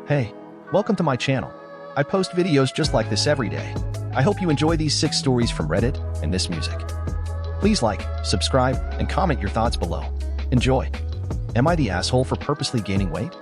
Hey, welcome to my channel. I post videos just like this every day. I hope you enjoy these 6 stories from Reddit and this music. Please like, subscribe, and comment your thoughts below. Enjoy. Am I the asshole for purposely gaining weight?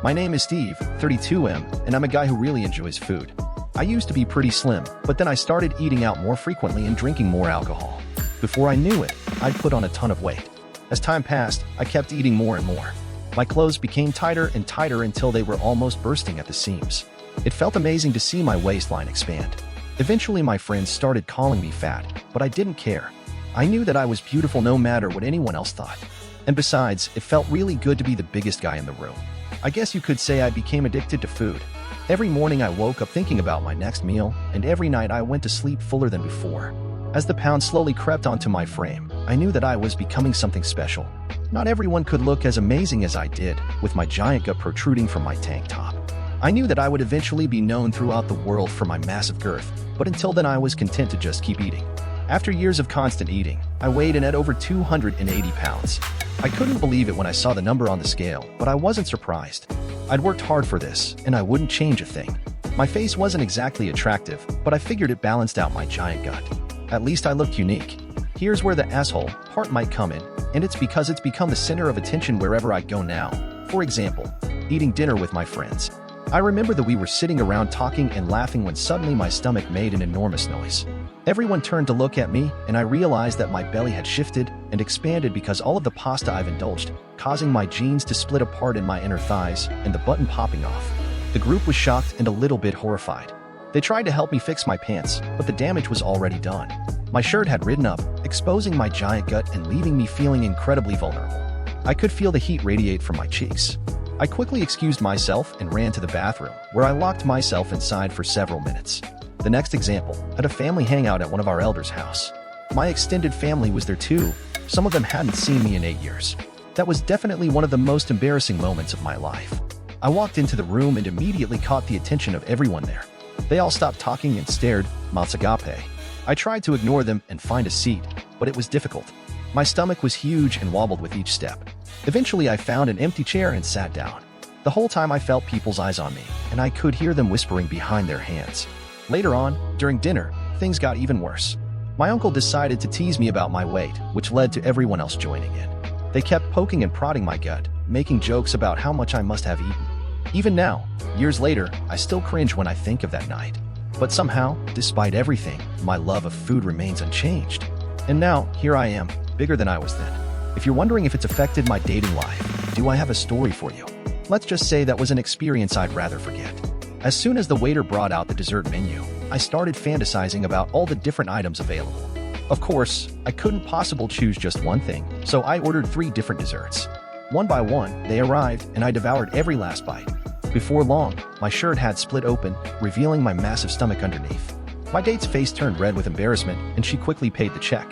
My name is Steve, 32M, and I'm a guy who really enjoys food. I used to be pretty slim, but then I started eating out more frequently and drinking more alcohol. Before I knew it, I'd put on a ton of weight. As time passed, I kept eating more and more. My clothes became tighter and tighter until they were almost bursting at the seams. It felt amazing to see my waistline expand. Eventually, my friends started calling me fat, but I didn't care. I knew that I was beautiful no matter what anyone else thought. And besides, it felt really good to be the biggest guy in the room. I guess you could say I became addicted to food. Every morning I woke up thinking about my next meal, and every night I went to sleep fuller than before. As the pounds slowly crept onto my frame, I knew that I was becoming something special. Not everyone could look as amazing as I did, with my giant gut protruding from my tank top. I knew that I would eventually be known throughout the world for my massive girth, but until then I was content to just keep eating. After years of constant eating, I weighed in at over 280 pounds. I couldn't believe it when I saw the number on the scale, but I wasn't surprised. I'd worked hard for this, and I wouldn't change a thing. My face wasn't exactly attractive, but I figured it balanced out my giant gut. At least I looked unique. Here's where the asshole part might come in, and it's because it's become the center of attention wherever I go now. For example, eating dinner with my friends. I remember that we were sitting around talking and laughing when suddenly my stomach made an enormous noise. Everyone turned to look at me, and I realized that my belly had shifted and expanded because all of the pasta I've indulged, causing my jeans to split apart in my inner thighs and the button popping off. The group was shocked and a little bit horrified. They tried to help me fix my pants, but the damage was already done. My shirt had ridden up, exposing my giant gut and leaving me feeling incredibly vulnerable. I could feel the heat radiate from my cheeks. I quickly excused myself and ran to the bathroom, where I locked myself inside for several minutes. The next example had a family hangout at one of our elders' house. My extended family was there too. Some of them hadn't seen me in 8 years. That was definitely one of the most embarrassing moments of my life. I walked into the room and immediately caught the attention of everyone there. They all stopped talking and stared, Matsagape. I tried to ignore them and find a seat, but it was difficult. My stomach was huge and wobbled with each step. Eventually, I found an empty chair and sat down. The whole time I felt people's eyes on me, and I could hear them whispering behind their hands. Later on, during dinner, things got even worse. My uncle decided to tease me about my weight, which led to everyone else joining in. They kept poking and prodding my gut, making jokes about how much I must have eaten. Even now, years later, I still cringe when I think of that night. But somehow, despite everything, my love of food remains unchanged. And now, here I am, bigger than I was then. If you're wondering if it's affected my dating life, do I have a story for you? Let's just say that was an experience I'd rather forget. As soon as the waiter brought out the dessert menu, I started fantasizing about all the different items available. Of course, I couldn't possibly choose just one thing, so I ordered 3 different desserts. One by one, they arrived, and I devoured every last bite. Before long, my shirt had split open, revealing my massive stomach underneath. My date's face turned red with embarrassment, and she quickly paid the check.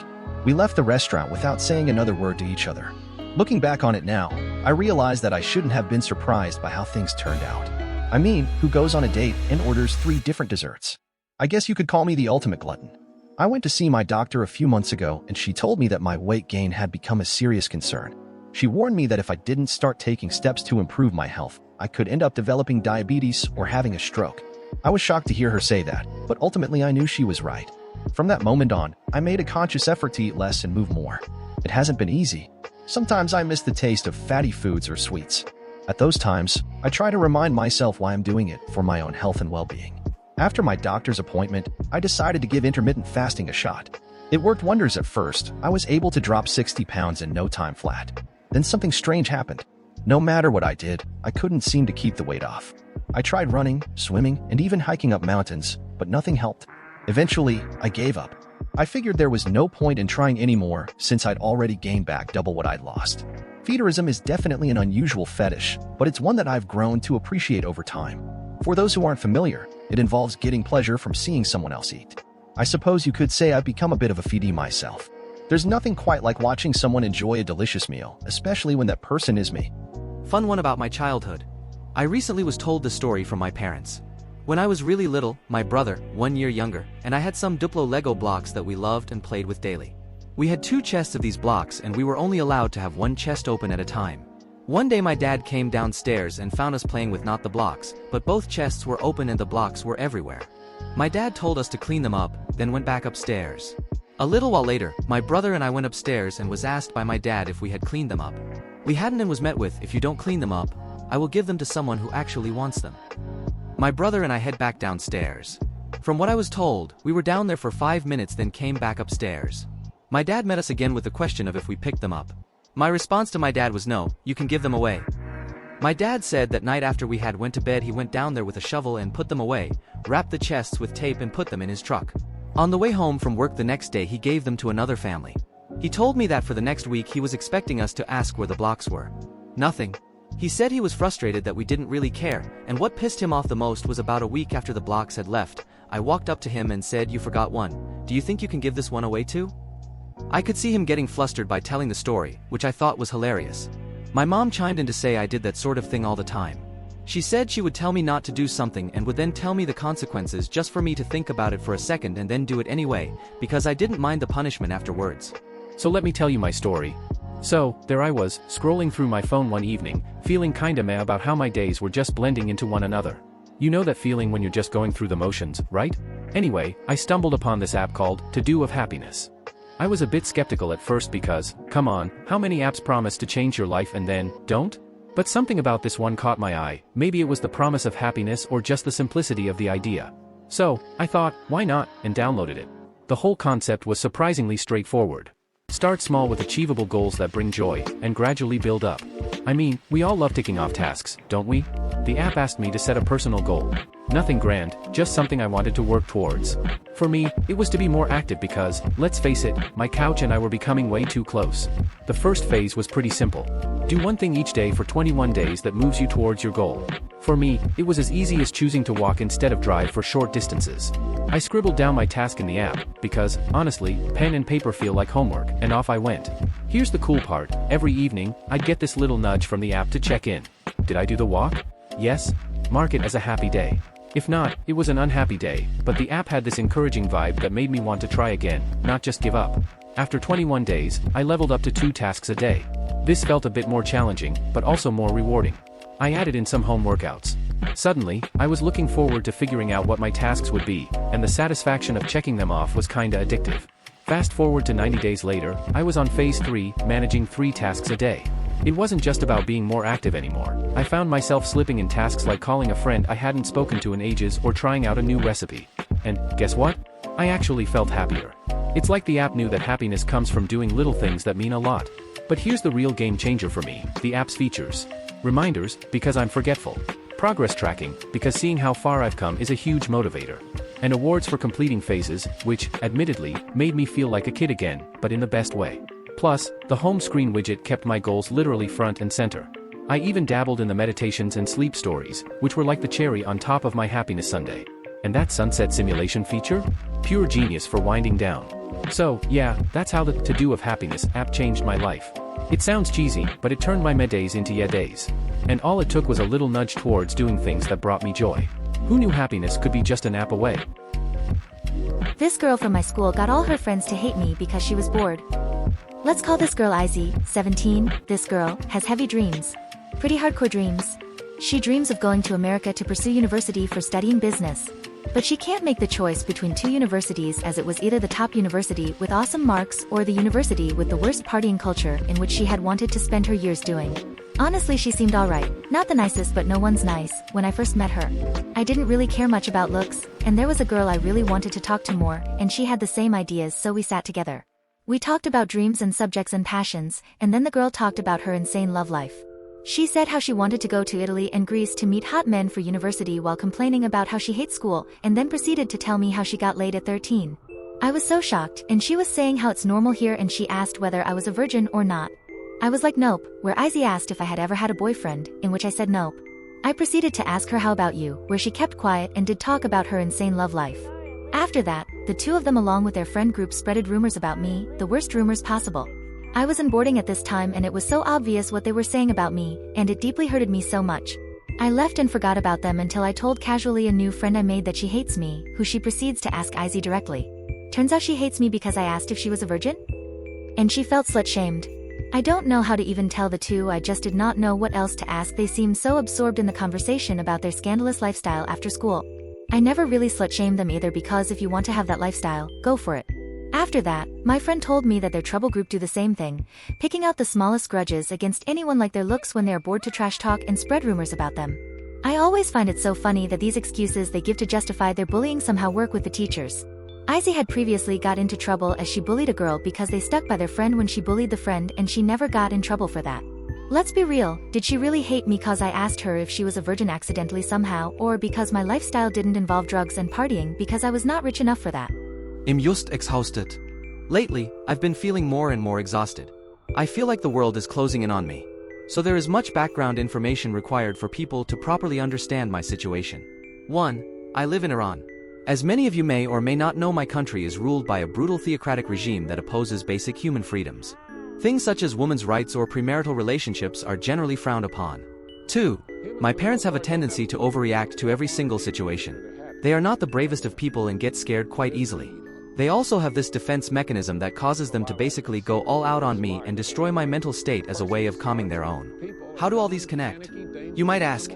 We left the restaurant without saying another word to each other. Looking back on it now, I realized that I shouldn't have been surprised by how things turned out. I mean, who goes on a date and orders 3 different desserts? I guess you could call me the ultimate glutton. I went to see my doctor a few months ago, and she told me that my weight gain had become a serious concern. She warned me that if I didn't start taking steps to improve my health, I could end up developing diabetes or having a stroke. I was shocked to hear her say that, but ultimately I knew she was right. From that moment on, I made a conscious effort to eat less and move more. It hasn't been easy. Sometimes I miss the taste of fatty foods or sweets. At those times, I try to remind myself why I'm doing it, for my own health and well-being. After my doctor's appointment, I decided to give intermittent fasting a shot. It worked wonders at first. I was able to drop 60 pounds in no time flat. Then something strange happened. No matter what I did, I couldn't seem to keep the weight off. I tried running, swimming, and even hiking up mountains, but nothing helped. Eventually, I gave up. I figured there was no point in trying anymore since I'd already gained back double what I'd lost. Feederism is definitely an unusual fetish, but it's one that I've grown to appreciate over time. For those who aren't familiar, it involves getting pleasure from seeing someone else eat. I suppose you could say I've become a bit of a feedie myself. There's nothing quite like watching someone enjoy a delicious meal, especially when that person is me. Fun one about my childhood. I recently was told the story from my parents. When I was really little, my brother, 1 year younger, and I had some Duplo Lego blocks that we loved and played with daily. We had 2 chests of these blocks and we were only allowed to have 1 chest open at a time. One day my dad came downstairs and found us playing with not the blocks, but both chests were open and the blocks were everywhere. My dad told us to clean them up, then went back upstairs. A little while later, my brother and I went upstairs and was asked by my dad if we had cleaned them up. We hadn't and was met with, "If you don't clean them up, I will give them to someone who actually wants them." My brother and I head back downstairs. From what I was told, we were down there for 5 minutes then came back upstairs. My dad met us again with the question of if we picked them up. My response to my dad was no, you can give them away. My dad said that night after we had went to bed he went down there with a shovel and put them away, wrapped the chests with tape and put them in his truck. On the way home from work the next day he gave them to another family. He told me that for the next week he was expecting us to ask where the blocks were. Nothing. He said he was frustrated that we didn't really care, and what pissed him off the most was about a week after the blocks had left, I walked up to him and said, "You forgot one. Do you think you can give this one away too?" I could see him getting flustered by telling the story, which I thought was hilarious. My mom chimed in to say I did that sort of thing all the time. She said she would tell me not to do something and would then tell me the consequences just for me to think about it for a second and then do it anyway, because I didn't mind the punishment afterwards. So let me tell you my story. So, there I was, scrolling through my phone one evening, feeling kinda meh about how my days were just blending into one another. You know that feeling when you're just going through the motions, right? Anyway, I stumbled upon this app called To Do of Happiness. I was a bit skeptical at first because, come on, how many apps promise to change your life and then, don't? But something about this one caught my eye, maybe it was the promise of happiness or just the simplicity of the idea. So, I thought, why not, and downloaded it. The whole concept was surprisingly straightforward. Start small with achievable goals that bring joy, and gradually build up. I mean, we all love ticking off tasks, don't we? The app asked me to set a personal goal. Nothing grand, just something I wanted to work towards. For me, it was to be more active because, let's face it, my couch and I were becoming way too close. The first phase was pretty simple. Do one thing each day for 21 days that moves you towards your goal. For me, it was as easy as choosing to walk instead of drive for short distances. I scribbled down my task in the app, because, honestly, pen and paper feel like homework, and off I went. Here's the cool part, every evening, I'd get this little nudge from the app to check in. Did I do the walk? Yes? Mark it as a happy day. If not, it was an unhappy day, but the app had this encouraging vibe that made me want to try again, not just give up. After 21 days, I leveled up to 2 tasks a day. This felt a bit more challenging, but also more rewarding. I added in some home workouts. Suddenly, I was looking forward to figuring out what my tasks would be, and the satisfaction of checking them off was kinda addictive. Fast forward to 90 days later, I was on phase 3, managing 3 tasks a day. It wasn't just about being more active anymore. I found myself slipping in tasks like calling a friend I hadn't spoken to in ages or trying out a new recipe. And, guess what? I actually felt happier. It's like the app knew that happiness comes from doing little things that mean a lot. But here's the real game changer for me, the app's features. Reminders, because I'm forgetful. Progress tracking, because seeing how far I've come is a huge motivator. And awards for completing phases, which, admittedly, made me feel like a kid again, but in the best way. Plus, the home screen widget kept my goals literally front and center. I even dabbled in the meditations and sleep stories, which were like the cherry on top of my happiness sundae. And that sunset simulation feature? Pure genius for winding down. So, yeah, that's how the To Do of Happiness app changed my life. It sounds cheesy, but it turned my med days into yeah days. And all it took was a little nudge towards doing things that brought me joy. Who knew happiness could be just an app away? This girl from my school got all her friends to hate me because she was bored. Let's call this girl Izzy, 17. This girl has heavy dreams. Pretty hardcore dreams. She dreams of going to America to pursue university for studying business. But she can't make the choice between 2 universities, as it was either the top university with awesome marks or the university with the worst partying culture, in which she had wanted to spend her years doing. Honestly, she seemed alright. Not the nicest, but no one's nice, when I first met her. I didn't really care much about looks, and there was a girl I really wanted to talk to more, and she had the same ideas, so we sat together. We talked about dreams and subjects and passions, and then the girl talked about her insane love life. She said how she wanted to go to Italy and Greece to meet hot men for university while complaining about how she hates school, and then proceeded to tell me how she got laid at 13. I was so shocked, and she was saying how it's normal here, and she asked whether I was a virgin or not. I was like nope, where Izzy asked if I had ever had a boyfriend, in which I said nope. I proceeded to ask her how about you, where she kept quiet and did talk about her insane love life. After that, the 2 of them along with their friend group spreaded rumors about me, the worst rumors possible. I was in boarding at this time and it was so obvious what they were saying about me, and it deeply hurted me so much. I left and forgot about them until I told casually a new friend I made that she hates me, who she proceeds to ask Izzy directly. Turns out she hates me because I asked if she was a virgin? And she felt slut-shamed. I don't know how to even tell the two. I just did not know what else to ask. They seemed so absorbed in the conversation about their scandalous lifestyle after school. I never really slut-shamed them either, because if you want to have that lifestyle, go for it. After that, my friend told me that their trouble group do the same thing, picking out the smallest grudges against anyone like their looks when they are bored to trash talk and spread rumors about them. I always find it so funny that these excuses they give to justify their bullying somehow work with the teachers. Izzy had previously got into trouble as she bullied a girl because they stuck by their friend when she bullied the friend, and she never got in trouble for that. Let's be real, did she really hate me cause I asked her if she was a virgin accidentally somehow, or because my lifestyle didn't involve drugs and partying because I was not rich enough for that? Im just exhausted. Lately, I've been feeling more and more exhausted. I feel like the world is closing in on me. So there is much background information required for people to properly understand my situation. 1. I live in Iran. As many of you may or may not know, my country is ruled by a brutal theocratic regime that opposes basic human freedoms. Things such as women's rights or premarital relationships are generally frowned upon. 2. My parents have a tendency to overreact to every single situation. They are not the bravest of people and get scared quite easily. They also have this defense mechanism that causes them to basically go all out on me and destroy my mental state as a way of calming their own. How do all these connect? You might ask.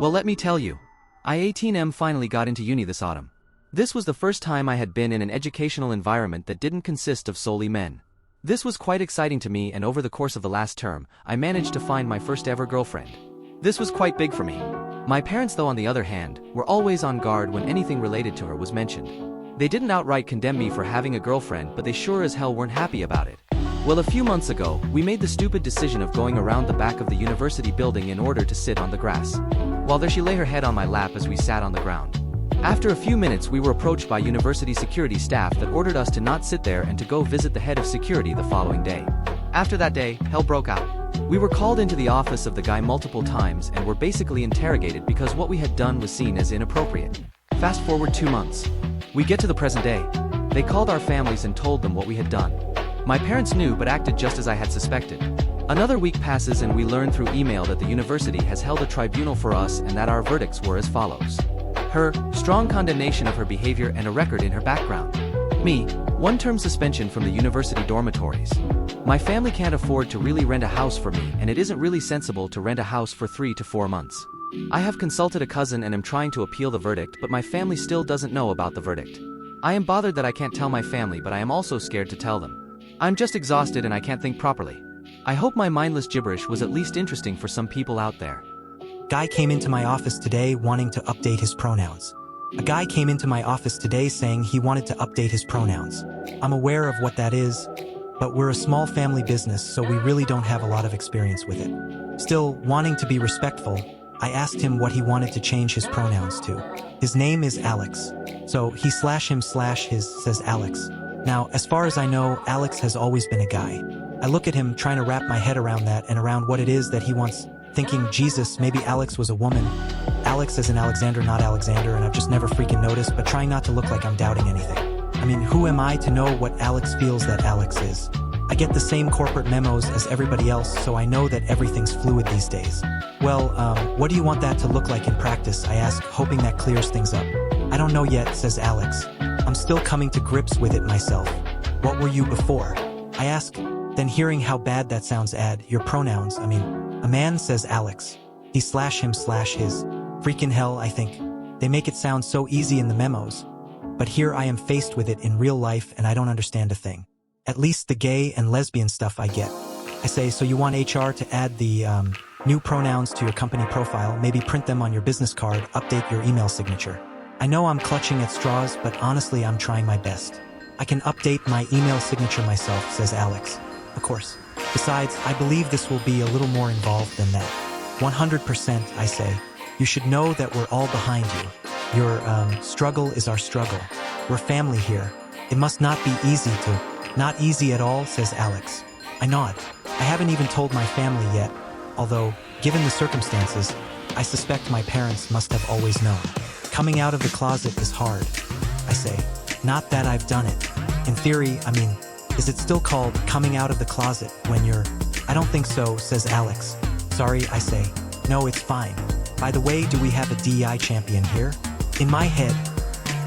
Well, let me tell you. I 18M finally got into uni this autumn. This was the first time I had been in an educational environment that didn't consist of solely men. This was quite exciting to me, and over the course of the last term, I managed to find my first ever girlfriend. This was quite big for me. My parents, though, on the other hand, were always on guard when anything related to her was mentioned. They didn't outright condemn me for having a girlfriend, but they sure as hell weren't happy about it. Well, a few months ago, we made the stupid decision of going around the back of the university building in order to sit on the grass. While there she lay her head on my lap as we sat on the ground. After a few minutes, we were approached by university security staff that ordered us to not sit there and to go visit the head of security the following day. After that day, hell broke out. We were called into the office of the guy multiple times and were basically interrogated because what we had done was seen as inappropriate. Fast forward 2 months. We get to the present day. They called our families and told them what we had done. My parents knew but acted just as I had suspected. Another week passes and we learn through email that the university has held a tribunal for us and that our verdicts were as follows. Her, strong condemnation of her behavior and a record in her background. Me, 1-term suspension from the university dormitories. My family can't afford to really rent a house for me, and it isn't really sensible to rent a house for 3 to 4 months. I have consulted a cousin and am trying to appeal the verdict, but my family still doesn't know about the verdict. I am bothered that I can't tell my family, but I am also scared to tell them. I'm just exhausted and I can't think properly. I hope my mindless gibberish was at least interesting for some people out there. Guy came into my office today wanting to update his pronouns. A guy came into my office today saying he wanted to update his pronouns. I'm aware of what that is, but we're a small family business, so we really don't have a lot of experience with it. Still, wanting to be respectful, I asked him what he wanted to change his pronouns to. His name is Alex. So he /him/his says Alex. Now, as far as I know, Alex has always been a guy. I look at him trying to wrap my head around that and around what it is that he wants, thinking, Jesus, maybe Alex was a woman. Alex as in Alexander, not Alexander, and I've just never freaking noticed, but trying not to look like I'm doubting anything. I mean, who am I to know what Alex feels that Alex is? I get the same corporate memos as everybody else, so I know that everything's fluid these days. Well, what do you want that to look like in practice? I ask, hoping that clears things up. I don't know yet, says Alex. I'm still coming to grips with it myself. What were you before? I ask, then hearing how bad that sounds, add, your pronouns, a man, says Alex. He /him/his. Freaking hell, I think. They make it sound so easy in the memos. But here I am faced with it in real life and I don't understand a thing. At least the gay and lesbian stuff I get. I say, so you want HR to add the new pronouns to your company profile, maybe print them on your business card, update your email signature. I know I'm clutching at straws, but honestly I'm trying my best. I can update my email signature myself, says Alex. Of course. Besides, I believe this will be a little more involved than that. 100%, I say. You should know that we're all behind you. Your struggle is our struggle. We're family here. It must not be easy to... Not easy at all, says Alex. I nod. I haven't even told my family yet, although, given the circumstances, I suspect my parents must have always known. Coming out of the closet is hard, I say. Not that I've done it. In theory, is it still called coming out of the closet when you're... I don't think so, says Alex. Sorry, I say. No, it's fine. By the way, do we have a DEI champion here? In my head,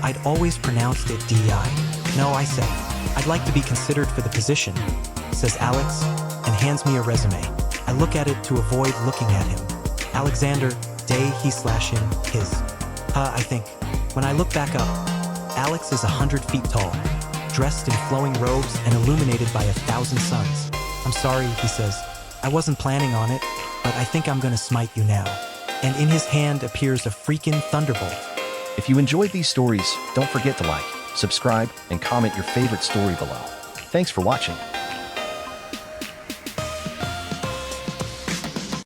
I'd always pronounced it DEI. No, I say. I'd like to be considered for the position, says Alex. and hands me a resume. I look at it to avoid looking at him. Alexander, Day, he/him, his. I think. When I look back up, Alex is 100 feet tall, dressed in flowing robes and illuminated by 1,000 suns. I'm sorry, he says. I wasn't planning on it, but I think I'm gonna smite you now. And in his hand appears a freaking thunderbolt. If you enjoyed these stories, don't forget to like, subscribe, and comment your favorite story below. Thanks for watching.